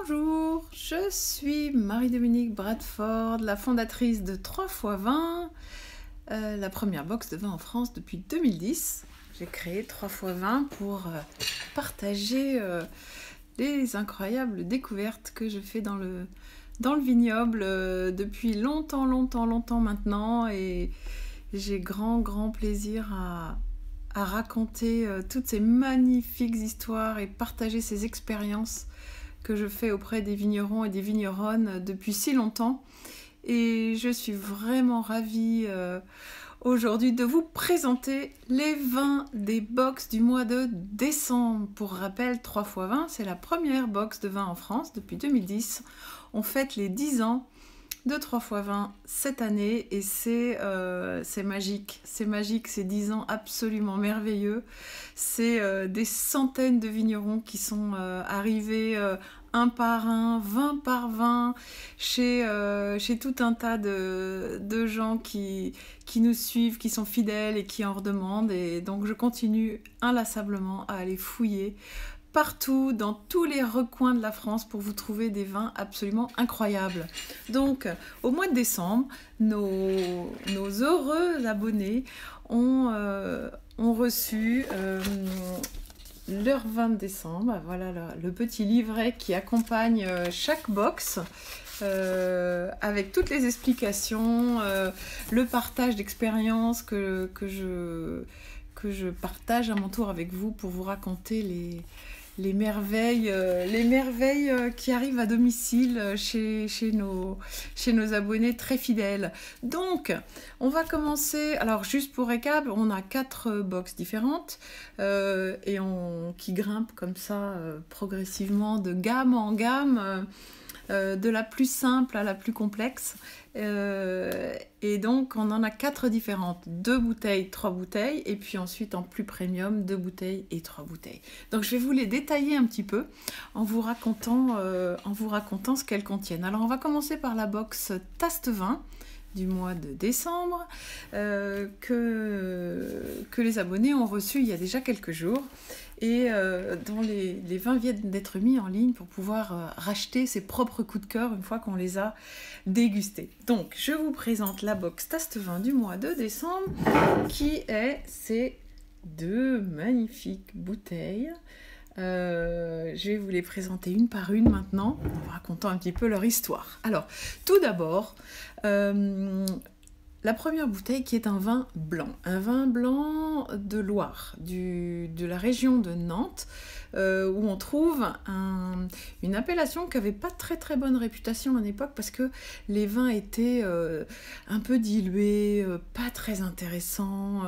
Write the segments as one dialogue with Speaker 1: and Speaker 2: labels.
Speaker 1: Bonjour, je suis Marie-Dominique Bradford, la fondatrice de 3 x 20, la première box de vin en France depuis 2010. J'ai créé 3 x 20 pour partager les incroyables découvertes que je fais dans le vignoble depuis longtemps maintenant, et j'ai grand plaisir à raconter toutes ces magnifiques histoires et partager ces expériences que je fais auprès des vignerons et des vigneronnes depuis si longtemps. Et je suis vraiment ravie aujourd'hui de vous présenter les vins des box du mois de décembre. Pour rappel, 3 x 20, c'est la première box de vin en France depuis 2010. On fête les 10 ans de 3 x 20 cette année et c'est magique, c'est 10 ans absolument merveilleux. C'est des centaines de vignerons qui sont arrivés un par un, 20 par 20, chez tout un tas de gens qui nous suivent, qui sont fidèles et qui en redemandent. Et donc je continue inlassablement à aller fouiller partout, dans tous les recoins de la France, pour vous trouver des vins absolument incroyables. Donc, au mois de décembre, nos heureux abonnés ont reçu leur vin de décembre. Voilà le petit livret qui accompagne chaque box. Avec toutes les explications, le partage d'expériences que je partage à mon tour avec vous pour vous raconter les merveilles qui arrivent à domicile chez nos abonnés très fidèles. Donc, on va commencer. Alors, juste pour récap, on a 4 box différentes qui grimpent comme ça progressivement de gamme en gamme. De la plus simple à la plus complexe, et donc on en a 4 différentes, 2 bouteilles, 3 bouteilles, et puis ensuite en plus premium, 2 bouteilles et 3 bouteilles. Donc je vais vous les détailler un petit peu en vous racontant ce qu'elles contiennent. Alors on va commencer par la box Taste Vin du mois de décembre, que les abonnés ont reçu il y a déjà quelques jours, et dont les vins viennent d'être mis en ligne pour pouvoir racheter ses propres coups de cœur une fois qu'on les a dégustés. Donc, je vous présente la box Taste Vin du mois de décembre, qui est ces 2 magnifiques bouteilles. Je vais vous les présenter une par une maintenant, en vous racontant un petit peu leur histoire. Alors, tout d'abord, la première bouteille qui est un vin blanc de Loire, de la région de Nantes, où on trouve une appellation qui n'avait pas très bonne réputation à l'époque, parce que les vins étaient un peu dilués, pas très intéressants,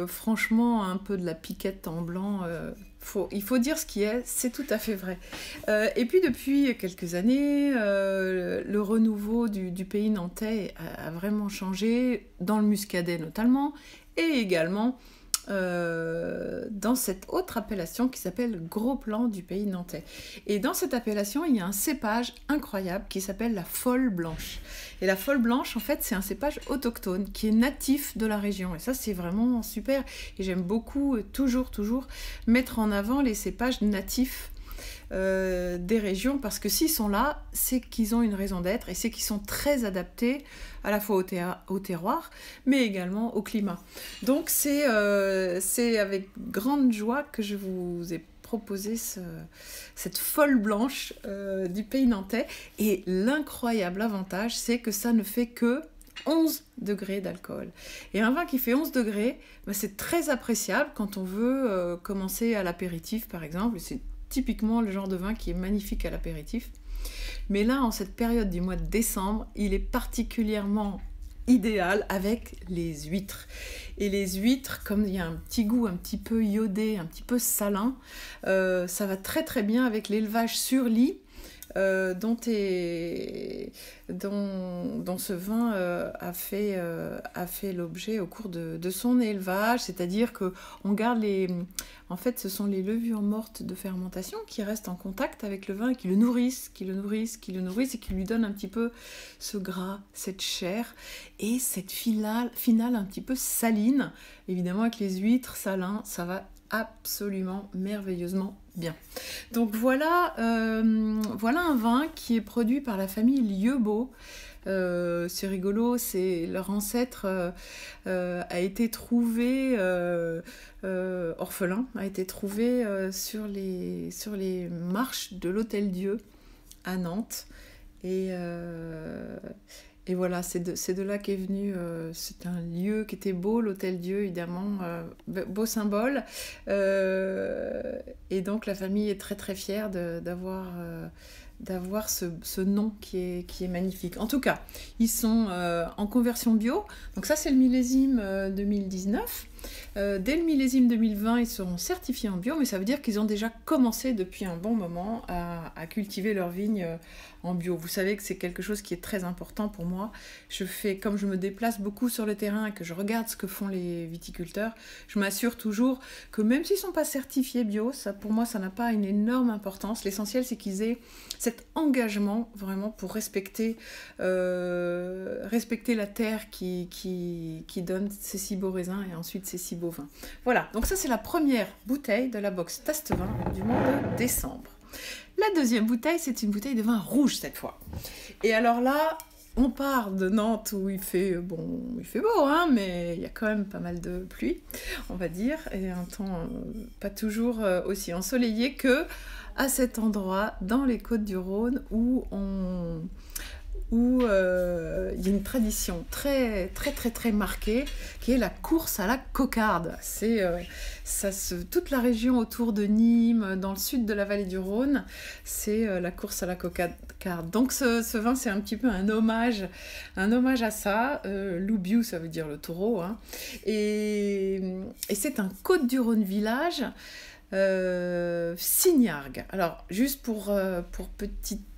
Speaker 1: franchement un peu de la piquette en blanc. Il faut dire ce qui est, c'est tout à fait vrai. Et puis depuis quelques années, le renouveau du pays nantais a vraiment changé, dans le muscadet notamment, et également dans cette autre appellation qui s'appelle Gros Plan du pays nantais. Et dans cette appellation, il y a un cépage incroyable qui s'appelle la Folle Blanche. Et la Folle Blanche, en fait, c'est un cépage autochtone qui est natif de la région. Et ça, c'est vraiment super. Et j'aime beaucoup, toujours, mettre en avant les cépages natifs des régions, parce que s'ils sont là, c'est qu'ils ont une raison d'être, et c'est qu'ils sont très adaptés à la fois au terroir, mais également au climat. Donc c'est avec grande joie que je vous ai proposé cette Folle Blanche du pays nantais. Et l'incroyable avantage, c'est que ça ne fait que 11 degrés d'alcool. Et un vin qui fait 11 degrés, c'est très appréciable quand on veut commencer à l'apéritif, par exemple. C'est typiquement le genre de vin qui est magnifique à l'apéritif. Mais là, en cette période du mois de décembre, il est particulièrement idéal avec les huîtres. Et les huîtres, comme il y a un petit goût un petit peu iodé, un petit peu salin, ça va très bien avec l'élevage sur lit, dont ce vin a fait l'objet au cours de son élevage. C'est-à-dire qu'on garde en fait, ce sont les levures mortes de fermentation qui restent en contact avec le vin et qui le nourrissent, et qui lui donnent un petit peu ce gras, cette chair et cette finale un petit peu saline. Évidemment, avec les huîtres salins, ça va absolument merveilleusement Bien. Donc voilà, voilà un vin qui est produit par la famille Lieubeau. C'est rigolo, c'est leur ancêtre a été trouvé orphelin, a été trouvé sur les marches de l'Hôtel-Dieu à Nantes. Et, et voilà, c'est de là qu'est venu, c'est un lieu qui était beau, l'Hôtel-Dieu, évidemment, beau symbole. Et donc la famille est très très fière d'avoir ce nom qui est magnifique. En tout cas, ils sont en conversion bio. Donc ça, c'est le millésime 2019. Dès le millésime 2020, ils seront certifiés en bio, mais ça veut dire qu'ils ont déjà commencé depuis un bon moment à cultiver leurs vignes en bio. Vous savez que c'est quelque chose qui est très important pour moi. Comme je me déplace beaucoup sur le terrain et que je regarde ce que font les viticulteurs, je m'assure toujours que même s'ils ne sont pas certifiés bio, ça, pour moi, ça n'a pas une énorme importance. L'essentiel, c'est qu'ils aient cet engagement vraiment pour respecter la terre qui donne ces si beaux raisins et ensuite ces si beaux vins. Voilà, donc ça c'est la première bouteille de la box Test Vin du mois de décembre. La deuxième bouteille, c'est une bouteille de vin rouge cette fois. Et alors là, on part de Nantes où il fait beau, hein, mais il y a quand même pas mal de pluie, on va dire, et un temps pas toujours aussi ensoleillé que à cet endroit dans les Côtes-du-Rhône où il y a une tradition très marquée qui est la course à la cocarde. C'est toute la région autour de Nîmes, dans le sud de la vallée du Rhône, c'est la course à la cocarde. Donc ce vin, c'est un petit peu un hommage à ça. Loubiou, ça veut dire le taureau, hein. Et c'est un Côtes-du-Rhône village, Signargues. Alors, juste pour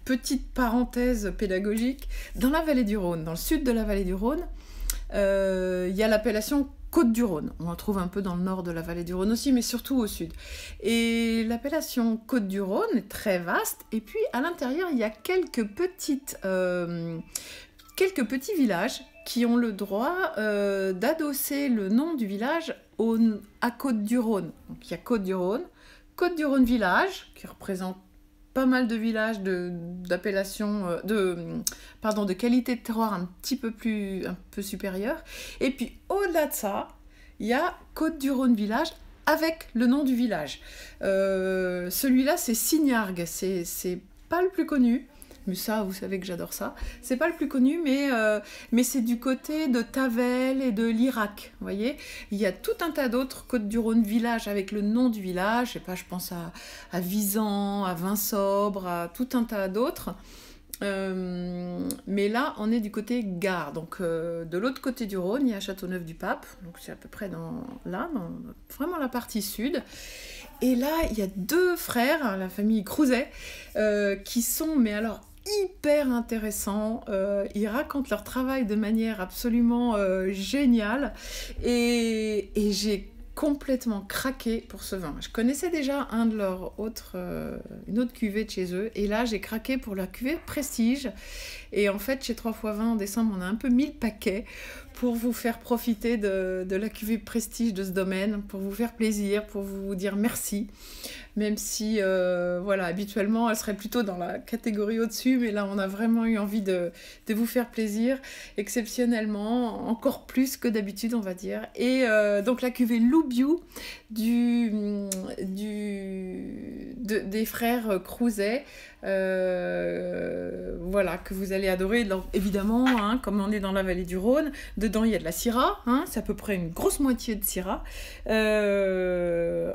Speaker 1: petite parenthèse pédagogique, dans la vallée du Rhône, dans le sud de la vallée du Rhône, il y a l'appellation Côtes-du-Rhône. On en trouve un peu dans le nord de la vallée du Rhône aussi, mais surtout au sud. Et l'appellation Côtes-du-Rhône est très vaste, et puis à l'intérieur, il y a quelques petits villages qui ont le droit d'adosser le nom du village à Côtes-du-Rhône. Donc il y a Côtes-du-Rhône, Côtes-du-Rhône village, qui représente pas mal de villages d'appellation, de qualité de terroir un peu supérieure. Et puis au-delà de ça, il y a Côtes-du-Rhône village avec le nom du village. Celui-là, c'est Signargues, c'est pas le plus connu. Mais ça, vous savez que j'adore ça. C'est pas le plus connu, mais c'est du côté de Tavel et de Lirac. Vous voyez, il y a tout un tas d'autres Côtes-du-Rhône villages avec le nom du village. Je sais pas, je pense à Visan, à Vinsobre, à tout un tas d'autres. Mais là, on est du côté Gard. Donc, de l'autre côté du Rhône, il y a Châteauneuf-du-Pape. Donc, c'est à peu près dans vraiment la partie sud. Et là, il y a deux frères, la famille Crouzet, qui sont, mais alors, hyper intéressants. Ils racontent leur travail de manière absolument géniale. Et j'ai complètement craqué pour ce vin. Je connaissais déjà une autre cuvée de chez eux, et là j'ai craqué pour la cuvée Prestige. Et en fait, chez 3x20 en décembre, on a un peu mis le paquet pour vous faire profiter de la cuvée Prestige de ce domaine, pour vous faire plaisir, pour vous dire merci. Même si, habituellement, elle serait plutôt dans la catégorie au-dessus, mais là, on a vraiment eu envie de vous faire plaisir, exceptionnellement, encore plus que d'habitude, on va dire. Et donc, la cuvée Loubiou des frères Crouzet, que vous allez adorer. Donc, évidemment, hein, comme on est dans la vallée du Rhône, dedans, il y a de la Syrah, hein, c'est à peu près une grosse moitié de Syrah.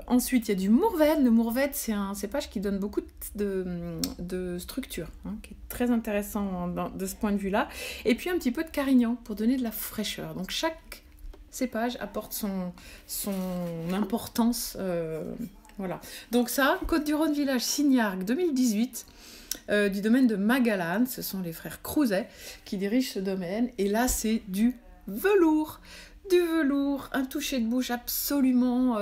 Speaker 1: Ensuite, il y a du Mourvèdre. Le Mourvèdre, c'est un cépage qui donne beaucoup de structure, hein, qui est très intéressant de ce point de vue-là. Et puis un petit peu de Carignan pour donner de la fraîcheur. Donc chaque cépage apporte son importance. Voilà. Donc ça, Côtes-du-Rhône village Signargues 2018, du domaine de Magalhães. Ce sont les frères Crouzet qui dirigent ce domaine. Et là, c'est du velours. Du velours, un toucher de bouche absolument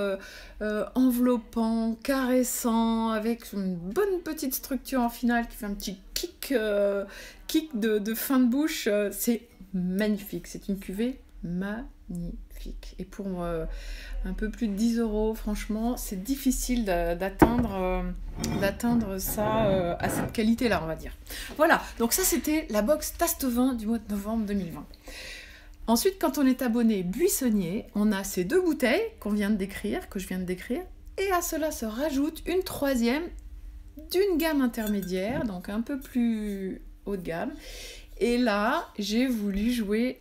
Speaker 1: enveloppant, caressant, avec une bonne petite structure en finale qui fait un petit kick de fin de bouche. C'est magnifique, c'est une cuvée magnifique. Et pour un peu plus de 10 €, franchement, c'est difficile d'atteindre ça à cette qualité-là, on va dire. Voilà, donc ça c'était la box Taste Vin du mois de novembre 2020. Ensuite, quand on est abonné buissonnier, on a ces 2 bouteilles que je viens de décrire, et à cela se rajoute une troisième d'une gamme intermédiaire, donc un peu plus haut de gamme. Et là, j'ai voulu jouer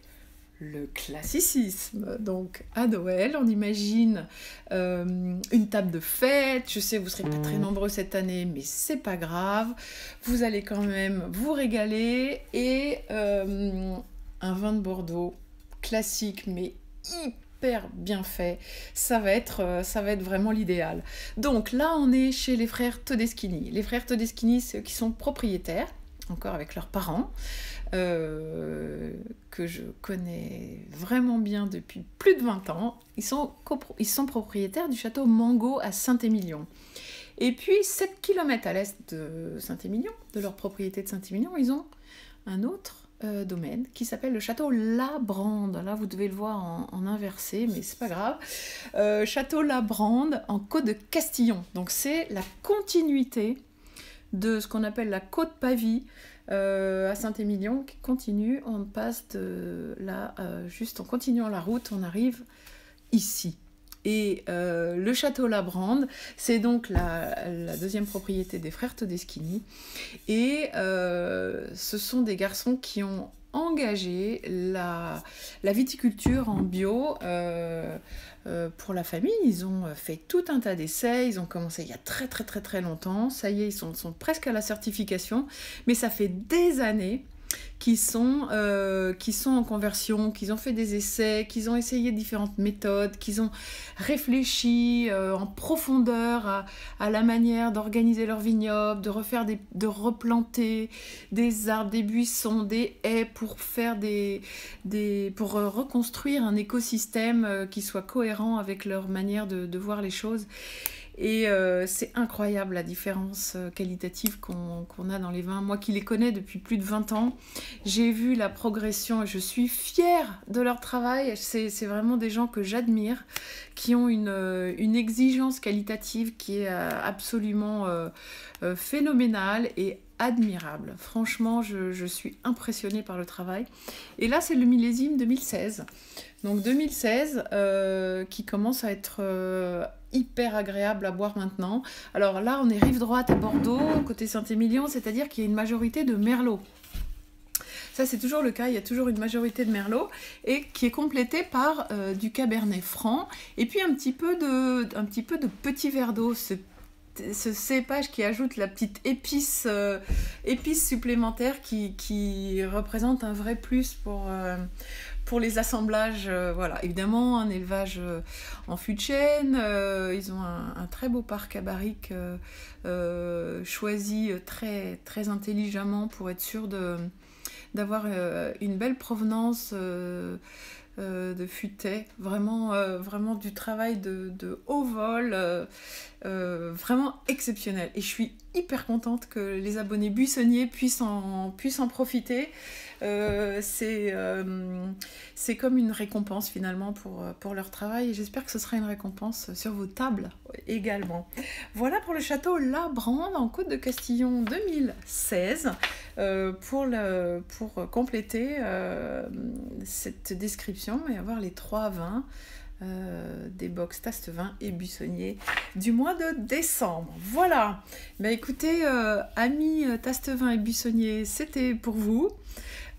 Speaker 1: le classicisme. Donc à Noël, on imagine une table de fête. Je sais, vous ne serez pas très nombreux cette année, mais c'est pas grave. Vous allez quand même vous régaler. Et un vin de Bordeaux classique, mais hyper bien fait. Ça va être vraiment l'idéal. Donc là, on est chez les frères Todeschini. Les frères Todeschini, c'est eux qui sont propriétaires, encore avec leurs parents, que je connais vraiment bien depuis plus de 20 ans. Ils sont propriétaires du château Mango à Saint-Émilion. Et puis, 7 km à l'est de Saint-Émilion, de leur propriété de Saint-Émilion, ils ont un autre domaine qui s'appelle le château La Brande. Là, vous devez le voir en inversé, mais c'est pas grave. Château La Brande en Côte de Castillon. Donc, c'est la continuité de ce qu'on appelle la côte Pavie à Saint-Émilion qui continue. On passe de là, juste en continuant la route, on arrive ici. Et le château La Brande, c'est donc la deuxième propriété des frères Todeschini. Et ce sont des garçons qui ont engagé la viticulture en bio pour la famille. Ils ont fait tout un tas d'essais, ils ont commencé il y a très très très très longtemps, ça y est, ils sont presque à la certification, mais ça fait des années qui sont en conversion, qu'ils ont fait des essais, qu'ils ont essayé différentes méthodes, qu'ils ont réfléchi en profondeur à la manière d'organiser leur vignoble, de replanter des arbres, des buissons, des haies pour faire pour reconstruire un écosystème qui soit cohérent avec leur manière de voir les choses. Et c'est incroyable la différence qualitative qu'on a dans les vins. Moi qui les connais depuis plus de 20 ans, j'ai vu la progression et je suis fière de leur travail. C'est vraiment des gens que j'admire, qui ont une exigence qualitative qui est absolument phénoménale et admirable. Franchement, je suis impressionnée par le travail. Et là, c'est le millésime 2016. Donc 2016 qui commence à être hyper agréable à boire maintenant. Alors là, on est rive droite à Bordeaux, côté Saint-Émilion, c'est-à-dire qu'il y a une majorité de Merlot. Ça, c'est toujours le cas, il y a toujours une majorité de Merlot, et qui est complétée par du Cabernet Franc, et puis un petit peu de petit verre d'eau, ce cépage qui ajoute la petite épice supplémentaire qui représente un vrai plus pour les assemblages. Voilà. Évidemment, un élevage en fût de chêne, ils ont un très beau parc à barriques choisi très, très intelligemment pour être sûr d'avoir une belle provenance de futaie, vraiment du travail de haut vol, vraiment exceptionnel. Et je suis hyper contente que les abonnés buissonniers puissent en profiter. C'est comme une récompense finalement pour leur travail, et j'espère que ce sera une récompense sur vos tables également. Voilà pour le château La Brande en Côte de Castillon 2016. Pour compléter cette description et avoir les 3 vins des box Taste Vin et Buissonnier du mois de décembre. Voilà. Bah écoutez, amis Taste Vin et Buissonnier, c'était pour vous.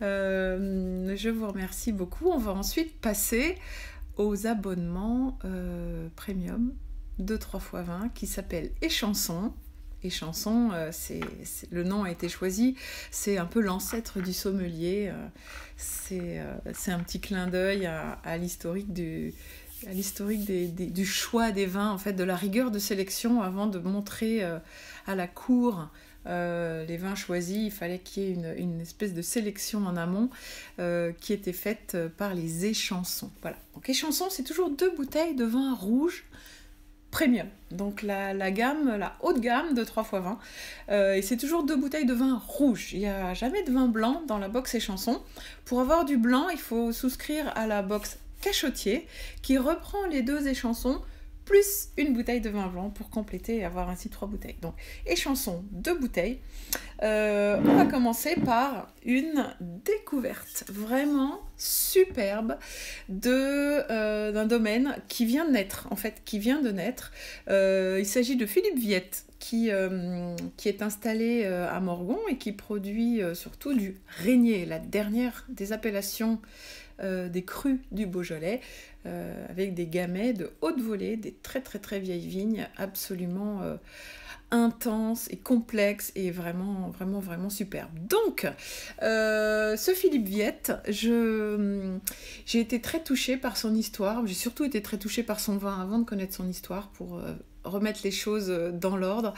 Speaker 1: Je vous remercie beaucoup. On va ensuite passer aux abonnements premium de 3x20 qui s'appelle Échanson. Échanson, le nom a été choisi, c'est un peu l'ancêtre du sommelier. C'est un petit clin d'œil à l'historique du choix des vins, en fait, de la rigueur de sélection avant de montrer à la cour les vins choisis. Il fallait qu'il y ait une espèce de sélection en amont qui était faite par les échansons. Voilà. Donc échanson, c'est toujours 2 bouteilles de vin rouge premium. Donc la gamme, la haute gamme de 3x20. Et c'est toujours 2 bouteilles de vin rouge. Il n'y a jamais de vin blanc dans la box et chansons. Pour avoir du blanc, il faut souscrire à la box cachotier qui reprend les 2 échansons plus une bouteille de vin blanc pour compléter et avoir ainsi 3 bouteilles. Donc, échansons, 2 bouteilles. On va commencer par une découverte vraiment superbe d'un domaine qui vient de naître, en fait, il s'agit de Philippe Viette, qui est installé à Morgon et qui produit surtout du Régnier, la dernière des appellations des crus du Beaujolais, avec des gamets de haute volée, des très très très vieilles vignes absolument intenses et complexes et vraiment vraiment vraiment superbes. Donc ce Philippe Viette, j'ai été très touchée par son histoire, j'ai surtout été très touchée par son vin avant de connaître son histoire pour remettre les choses dans l'ordre.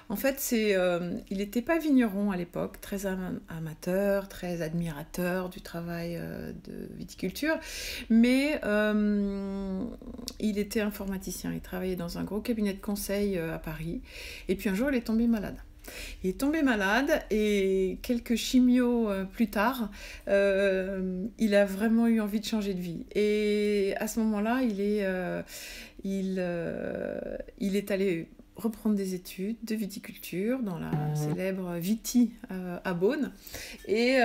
Speaker 1: En fait, il n'était pas vigneron à l'époque, très amateur, très admirateur du travail de viticulture, mais il était informaticien, il travaillait dans un gros cabinet de conseil à Paris, et puis un jour il est tombé malade. Il est tombé malade et quelques chimios plus tard, il a vraiment eu envie de changer de vie. Et à ce moment-là, il est allé reprendre des études de viticulture dans la célèbre Viti à Beaune. Et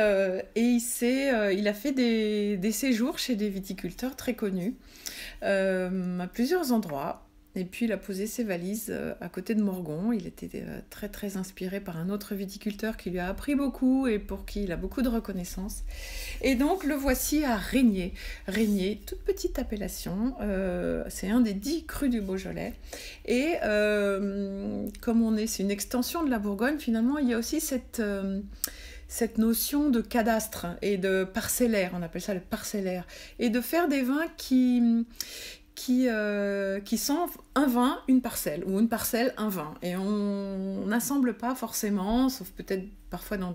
Speaker 1: il a fait des séjours chez des viticulteurs très connus à plusieurs endroits. Et puis il a posé ses valises à côté de Morgon. Il était très très inspiré par un autre viticulteur qui lui a appris beaucoup et pour qui il a beaucoup de reconnaissance. Et donc le voici à Régnier. Régnier, toute petite appellation, c'est un des 10 crus du Beaujolais. Et comme c'est une extension de la Bourgogne, finalement il y a aussi cette notion de cadastre et de parcellaire, on appelle ça le parcellaire, et de faire des vins qui sont un vin, une parcelle, ou une parcelle, un vin. Et on n'assemble pas forcément, sauf peut-être parfois dans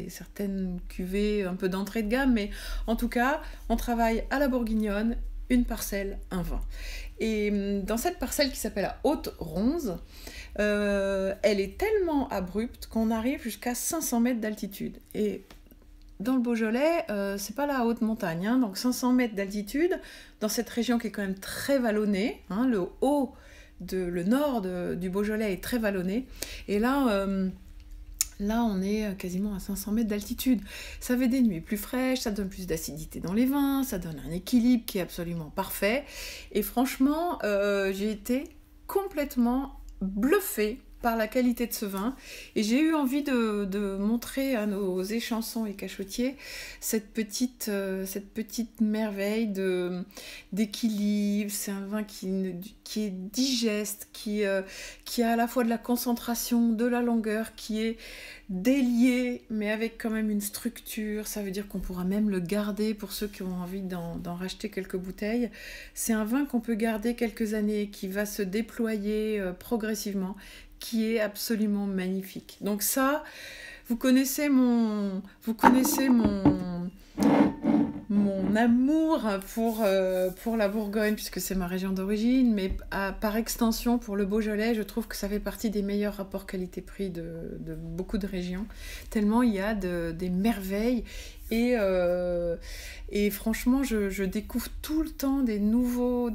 Speaker 1: certaines cuvées un peu d'entrée de gamme, mais en tout cas, on travaille à la bourguignonne, une parcelle, un vin. Et dans cette parcelle qui s'appelle la Haute-Ronze, elle est tellement abrupte qu'on arrive jusqu'à 500 mètres d'altitude. Et dans le Beaujolais, c'est pas la haute montagne, hein, donc 500 mètres d'altitude, dans cette région qui est quand même très vallonnée, hein, le nord du Beaujolais est très vallonné, et là on est quasiment à 500 mètres d'altitude. Ça fait des nuits plus fraîches, ça donne plus d'acidité dans les vins, ça donne un équilibre qui est absolument parfait, et franchement, j'ai été complètement bluffée par la qualité de ce vin, et j'ai eu envie de montrer à nos échansons et cachotiers cette petite merveille d'équilibre. C'est un vin qui est digeste, qui a à la fois de la concentration, de la longueur, qui est délié, mais avec quand même une structure. Ça veut dire qu'on pourra même le garder pour ceux qui ont envie d'en racheter quelques bouteilles. C'est un vin qu'on peut garder quelques années, qui va se déployer progressivement, qui est absolument magnifique. Donc ça, vous connaissez mon amour pour la Bourgogne, puisque c'est ma région d'origine, mais par extension pour le Beaujolais, je trouve que ça fait partie des meilleurs rapports qualité-prix de beaucoup de régions, tellement il y a des merveilles. Et franchement, je découvre tout le temps des nouveaux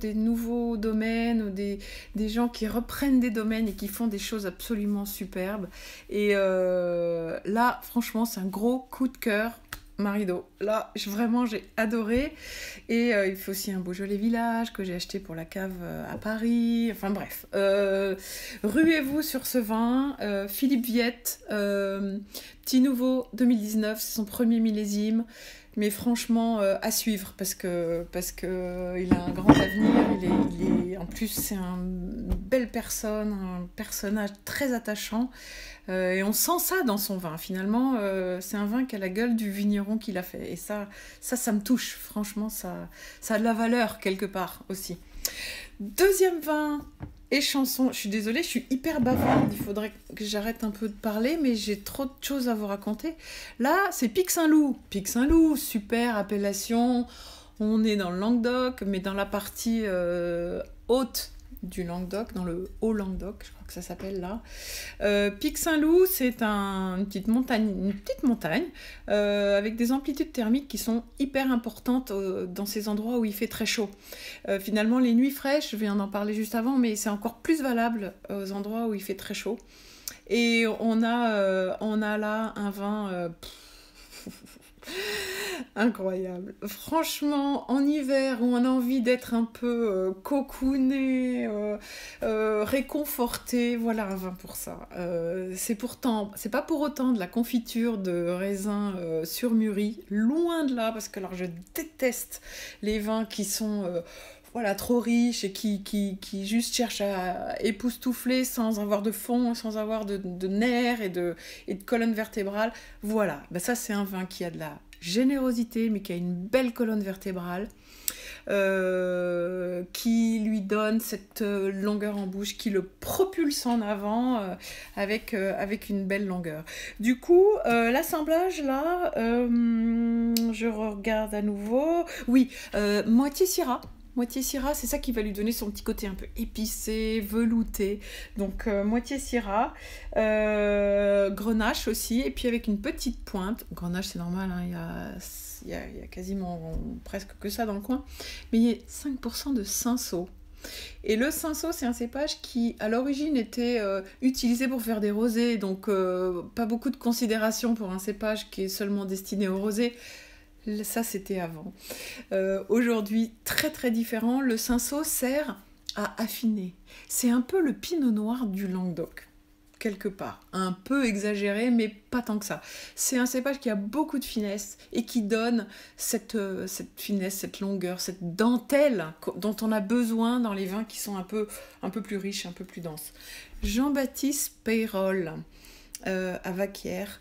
Speaker 1: domaines, ou des gens qui reprennent des domaines et qui font des choses absolument superbes. Et là, franchement, c'est un gros coup de cœur. Marido, là vraiment j'ai adoré. Et il fait aussi un Beaujolais Village que j'ai acheté pour la cave à Paris, enfin bref, ruez-vous sur ce vin. Philippe Viette, petit nouveau 2019, c'est son premier millésime, mais franchement à suivre parce que il a un grand avenir. En plus c'est une belle personne, un personnage très attachant. Et on sent ça dans son vin. Finalement, c'est un vin qui a la gueule du vigneron qui l'a fait. Et ça me touche. Franchement, ça a de la valeur quelque part aussi. Deuxième vin et chanson. Je suis désolée, je suis hyper bavarde. Il faudrait que j'arrête un peu de parler, mais j'ai trop de choses à vous raconter. Là, c'est Pic Saint-Loup. Pic Saint-Loup, super appellation. On est dans le Languedoc, mais dans la partie haute du Languedoc, dans le Haut-Languedoc, je crois que ça s'appelle là. Pic Saint-Loup, c'est une petite montagne avec des amplitudes thermiques qui sont hyper importantes dans ces endroits où il fait très chaud. Finalement, les nuits fraîches, je viens d'en parler juste avant, mais c'est encore plus valable aux endroits où il fait très chaud. Et on a là un vin incroyable. Franchement, en hiver où on a envie d'être un peu cocooné, réconforté, voilà un vin pour ça. C'est pas pour autant de la confiture de raisin surmûri, loin de là, parce que alors je déteste les vins qui sont voilà, trop riches et qui juste cherchent à époustoufler sans avoir de fond, sans avoir de nerfs et de colonne vertébrale. Voilà, ben ça c'est un vin qui a de la générosité, mais qui a une belle colonne vertébrale, qui lui donne cette longueur en bouche, qui le propulse en avant avec une belle longueur. Du coup, l'assemblage là, je regarde à nouveau. Oui, moitié Syrah. Moitié Syrah, c'est ça qui va lui donner son petit côté un peu épicé, velouté. Donc moitié Syrah, Grenache aussi, et puis avec une petite pointe. Grenache c'est normal, hein, il y a quasiment presque que ça dans le coin. Mais il y a 5% de cinsault. Et le cinsault, c'est un cépage qui, à l'origine, était utilisé pour faire des rosés. Donc pas beaucoup de considération pour un cépage qui est seulement destiné au rosé. Ça, c'était avant. Aujourd'hui, très très différent. Le cinsault sert à affiner. C'est un peu le pinot noir du Languedoc, quelque part. Un peu exagéré, mais pas tant que ça. C'est un cépage qui a beaucoup de finesse et qui donne cette finesse, cette longueur, cette dentelle dont on a besoin dans les vins qui sont un peu plus riches, un peu plus denses. Jean-Baptiste Peyrol, à Vaquières.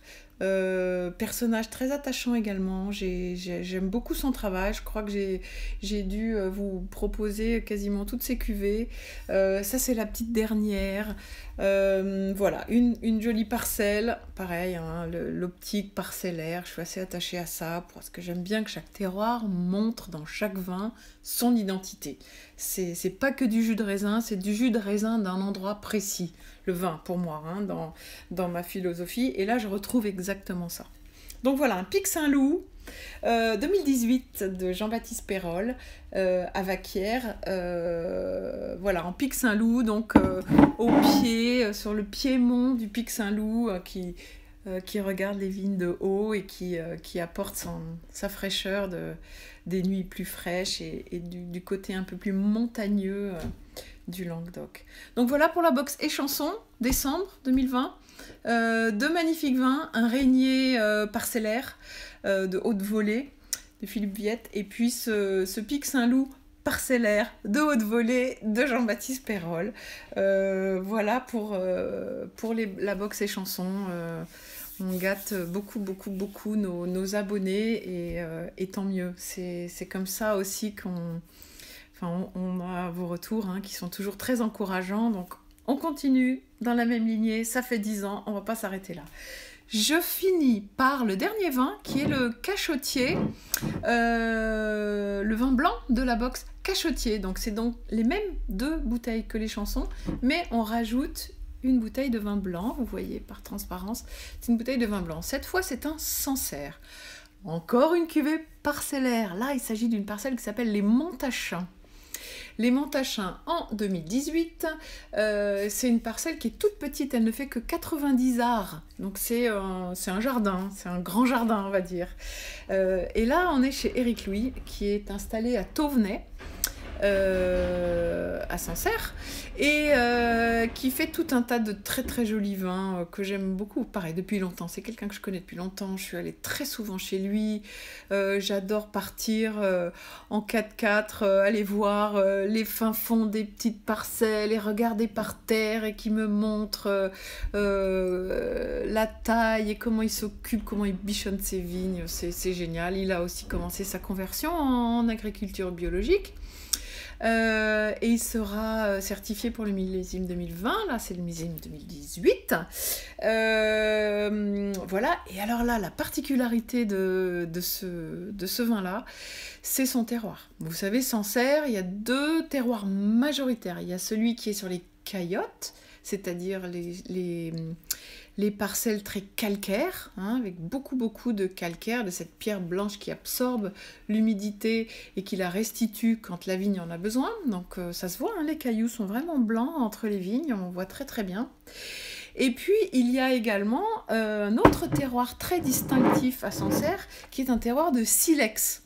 Speaker 1: Personnage très attachant également, j'aime beaucoup son travail, je crois que j'ai dû vous proposer quasiment toutes ses cuvées. Ça c'est la petite dernière. Voilà, une jolie parcelle, pareil, hein, l'optique parcellaire, je suis assez attachée à ça parce que j'aime bien que chaque terroir montre dans chaque vin son identité. C'est pas que du jus de raisin, c'est du jus de raisin d'un endroit précis, le vin pour moi, hein, dans ma philosophie, et là je retrouve exactement ça. Donc voilà, un Pic Saint-Loup 2018 de Jean-Baptiste Peyrol à Vaquières, voilà, en Pic Saint-Loup, donc au pied, sur le piémont du Pic Saint-Loup, qui regarde les vignes de haut et qui apporte sa fraîcheur des nuits plus fraîches et du côté un peu plus montagneux du Languedoc. Donc voilà pour la box et chansons, décembre 2020. Deux magnifiques vins, un régnier parcellaire de haute volée de Philippe Viette, et puis ce Pic Saint-Loup parcellaire de haute volée de Jean-Baptiste Peyrol. Voilà pour la box et chansons. On gâte beaucoup nos abonnés, et tant mieux. C'est comme ça aussi on a vos retours, hein, qui sont toujours très encourageants. Donc on continue dans la même lignée, ça fait 10 ans, on va pas s'arrêter là. Je finis par le dernier vin qui est le Cachotier, le vin blanc de la box Cachotier. Donc c'est donc les mêmes 2 bouteilles que les chansons, mais on rajoute une bouteille de vin blanc, vous voyez par transparence, c'est une bouteille de vin blanc. Cette fois c'est un Sancerre. Encore une cuvée parcellaire. Là il s'agit d'une parcelle qui s'appelle les Montachins. Les Montachins en 2018, c'est une parcelle qui est toute petite, elle ne fait que 90 arts, donc c'est un jardin, c'est un grand jardin on va dire. Et là on est chez Éric Louis qui est installé à Tauvenay, à Sancerre, et qui fait tout un tas de très très jolis vins que j'aime beaucoup, pareil depuis longtemps, c'est quelqu'un que je connais depuis longtemps, je suis allée très souvent chez lui, j'adore partir en 4x4, aller voir les fins fonds des petites parcelles et regarder par terre et qui me montre la taille et comment il s'occupe, comment il bichonne ses vignes, c'est génial. Il a aussi commencé sa conversion en agriculture biologique. Et il sera certifié pour le millésime 2020. Là, c'est le millésime 2018. Voilà. Et alors là, la particularité de ce vin-là, c'est son terroir. Vous savez, Sancerre, il y a 2 terroirs majoritaires. Il y a celui qui est sur les caillottes, c'est-à-dire les parcelles très calcaires, hein, avec beaucoup de calcaire, de cette pierre blanche qui absorbe l'humidité et qui la restitue quand la vigne en a besoin. Donc ça se voit, hein, les cailloux sont vraiment blancs entre les vignes, on voit très bien. Et puis il y a également un autre terroir très distinctif à Sancerre, qui est un terroir de silex.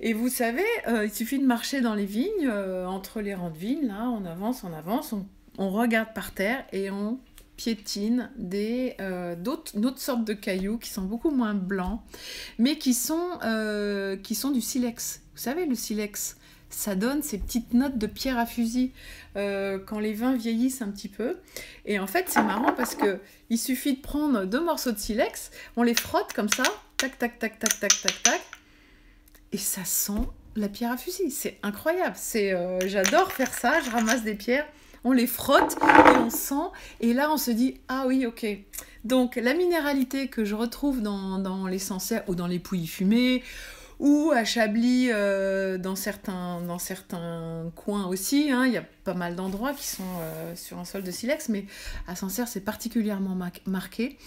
Speaker 1: Et vous savez, il suffit de marcher dans les vignes, entre les rangs de vignes, là, on avance, on regarde par terre et on piétine d'autres sortes de cailloux qui sont beaucoup moins blancs, mais qui sont du silex. Vous savez, le silex, ça donne ces petites notes de pierre à fusil quand les vins vieillissent un petit peu. Et en fait, c'est marrant parce qu'il suffit de prendre 2 morceaux de silex, on les frotte comme ça, tac, tac, tac, tac, tac, tac, tac, et ça sent la pierre à fusil. C'est incroyable. J'adore faire ça, je ramasse des pierres, on les frotte et on sent, et là on se dit ah oui, ok. Donc la minéralité que je retrouve dans les Sancerre ou dans les Pouilly fumées ou à Chablis, dans certains coins aussi, hein, il y a pas mal d'endroits qui sont sur un sol de silex, mais à Sancerre c'est particulièrement marqué.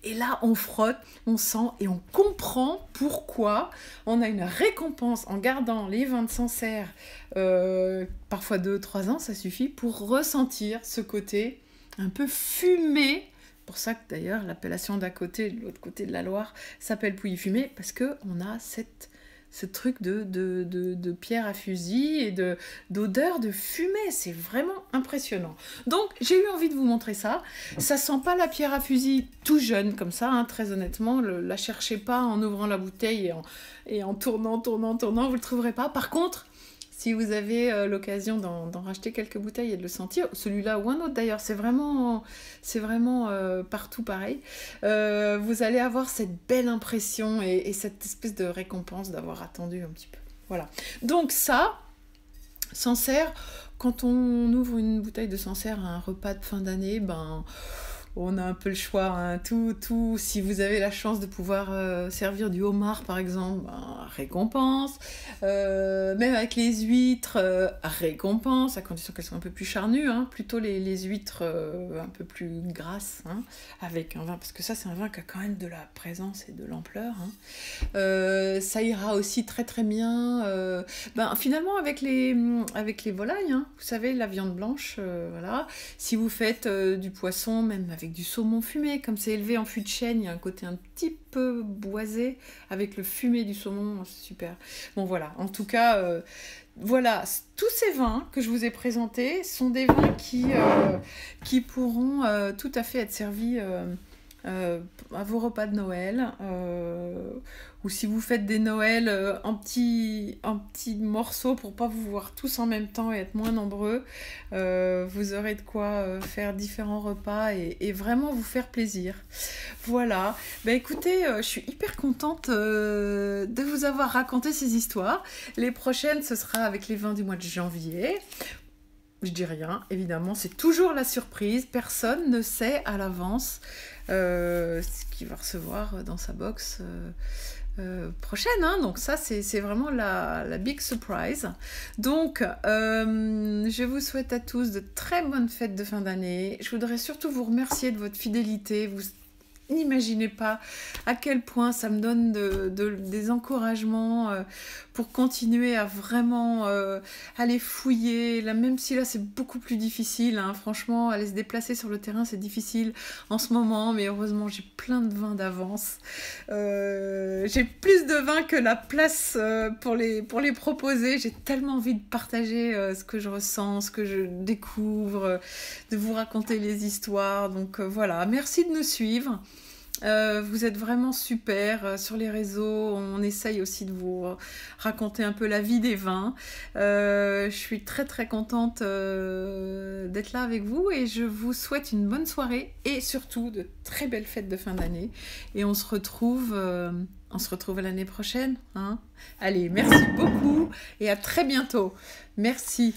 Speaker 1: Et là on frotte, on sent et on comprend pourquoi on a une récompense en gardant les vins de Sancerre, parfois 2-3 ans, ça suffit pour ressentir ce côté un peu fumé. Pour ça que d'ailleurs l'appellation d'à côté, de l'autre côté de la Loire, s'appelle Pouilly fumé, parce qu'on a ce truc de pierre à fusil et d'odeur de fumée. C'est vraiment impressionnant. Donc j'ai eu envie de vous montrer ça. Ça sent pas la pierre à fusil tout jeune comme ça, hein, très honnêtement. La cherchez pas en ouvrant la bouteille et en tournant, vous le trouverez pas. Par contre, si vous avez l'occasion d'en racheter quelques bouteilles et de le sentir, celui-là ou un autre d'ailleurs, c'est vraiment partout pareil, vous allez avoir cette belle impression et cette espèce de récompense d'avoir attendu un petit peu. Voilà. Donc ça, Sancerre, quand on ouvre une bouteille de Sancerre à un repas de fin d'année, on a un peu le choix, hein. Si vous avez la chance de pouvoir servir du homard par exemple, récompense, même avec les huîtres, récompense, à condition qu'elles soient un peu plus charnues, hein. Plutôt les huîtres un peu plus grasses, hein, avec un vin, parce que ça c'est un vin qui a quand même de la présence et de l'ampleur, hein. Ça ira aussi très bien finalement avec les volailles, hein. Vous savez, la viande blanche, voilà. Si vous faites du poisson, même avec du saumon fumé, comme c'est élevé en fût de chêne, il y a un côté un petit peu boisé avec le fumé du saumon, c'est super. Bon voilà, en tout cas, voilà, tous ces vins que je vous ai présentés sont des vins qui pourront tout à fait être servis à vos repas de Noël, ou si vous faites des Noëls en petits morceaux pour pas vous voir tous en même temps et être moins nombreux, vous aurez de quoi faire différents repas et vraiment vous faire plaisir. Voilà, écoutez, je suis hyper contente de vous avoir raconté ces histoires. Les prochaines, ce sera avec les vins du mois de janvier. Je dis rien, évidemment, c'est toujours la surprise, personne ne sait à l'avance ce qu'il va recevoir dans sa box prochaine, hein. Donc ça c'est vraiment la big surprise. Donc je vous souhaite à tous de très bonnes fêtes de fin d'année. Je voudrais surtout vous remercier de votre fidélité. Vous n'imaginez pas à quel point ça me donne des encouragements pour continuer à vraiment aller fouiller, là, même si là c'est beaucoup plus difficile, hein. Franchement, aller se déplacer sur le terrain c'est difficile en ce moment, mais heureusement j'ai plein de vins d'avance, j'ai plus de vins que la place pour les proposer. J'ai tellement envie de partager ce que je ressens, ce que je découvre, de vous raconter les histoires. Donc voilà, merci de nous suivre. Vous êtes vraiment super sur les réseaux. On essaye aussi de vous raconter un peu la vie des vins. Je suis très très contente d'être là avec vous et je vous souhaite une bonne soirée et surtout de très belles fêtes de fin d'année. Et on se retrouve l'année prochaine, hein. Allez, merci beaucoup et à très bientôt. Merci.